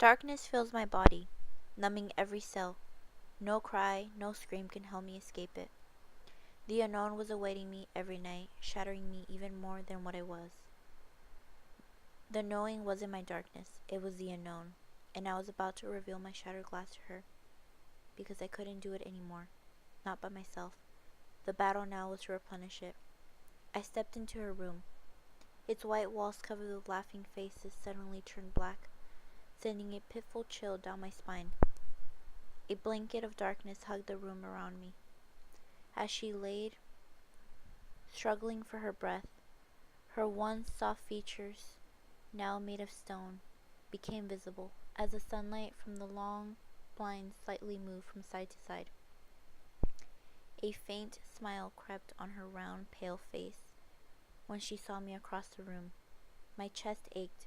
Darkness fills my body, numbing every cell. No cry, no scream can help me escape it. The unknown was awaiting me every night, shattering me even more than what I was. The knowing wasn't my darkness, it was the unknown, and I was about to reveal my shattered glass to her, because I couldn't do it anymore, not by myself. The battle now was to replenish it. I stepped into her room. Its white walls covered with laughing faces suddenly turned black, sending a pitiful chill down my spine. A blanket of darkness hugged the room around me. As she laid, struggling for her breath, her once soft features, now made of stone, became visible as the sunlight from the long blinds slightly moved from side to side. A faint smile crept on her round, pale face when she saw me across the room. My chest ached,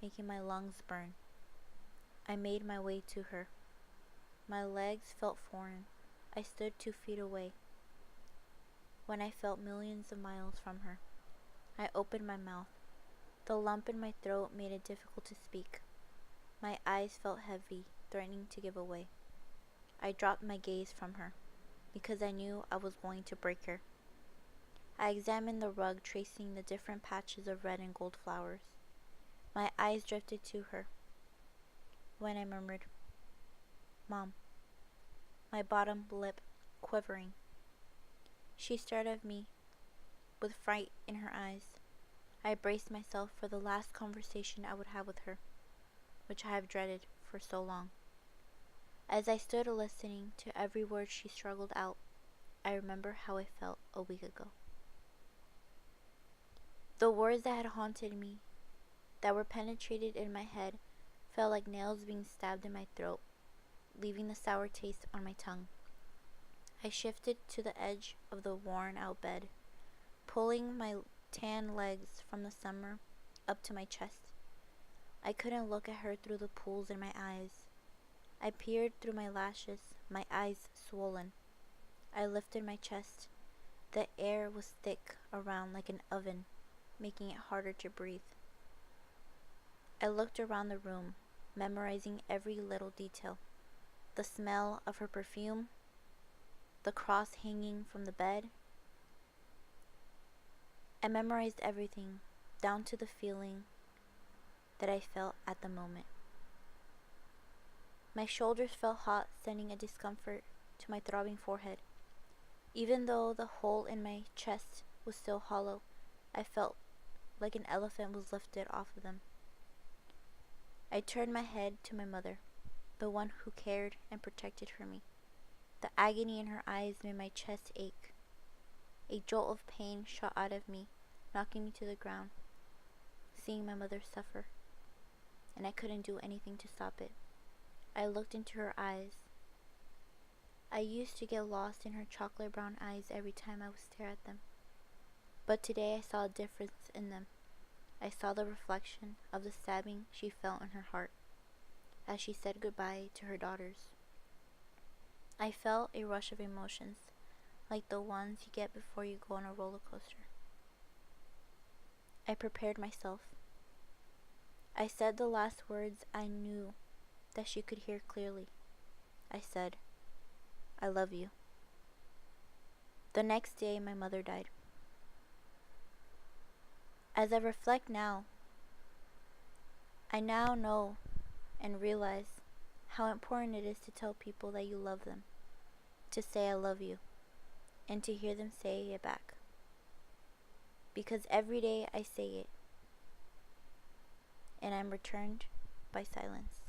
making my lungs burn. I made my way to her. My legs felt foreign. I stood 2 feet away when I felt millions of miles from her. I opened my mouth. The lump in my throat made it difficult to speak. My eyes felt heavy, threatening to give away. I dropped my gaze from her, because I knew I was going to break her. I examined the rug, tracing the different patches of red and gold flowers. My eyes drifted to her when I murmured, "Mom," my bottom lip quivering. She stared at me with fright in her eyes. I braced myself for the last conversation I would have with her, which I have dreaded for so long. As I stood listening to every word she struggled out, I remember how I felt a week ago. The words that had haunted me, that were penetrated in my head, felt like nails being stabbed in my throat, leaving the sour taste on my tongue. I shifted to the edge of the worn-out bed, pulling my tan legs from the summer up to my chest. I couldn't look at her through the pools in my eyes. I peered through my lashes, my eyes swollen. I lifted my chest. The air was thick around like an oven, making it harder to breathe. I looked around the room, memorizing every little detail. The smell of her perfume, the cross hanging from the bed. I memorized everything, down to the feeling that I felt at the moment. My shoulders felt hot, sending a discomfort to my throbbing forehead. Even though the hole in my chest was still hollow, I felt like an elephant was lifted off of them. I turned my head to my mother, the one who cared and protected for me. The agony in her eyes made my chest ache. A jolt of pain shot out of me, knocking me to the ground, seeing my mother suffer, and I couldn't do anything to stop it. I looked into her eyes. I used to get lost in her chocolate brown eyes every time I would stare at them. But today I saw a difference in them. I saw the reflection of the stabbing she felt in her heart as she said goodbye to her daughters. I felt a rush of emotions, like the ones you get before you go on a roller coaster. I prepared myself. I said the last words I knew that she could hear clearly. I said, "I love you." The next day, my mother died. As I reflect now, I now know and realize how important it is to tell people that you love them, to say "I love you," and to hear them say it back. Because every day I say it, and I'm returned by silence.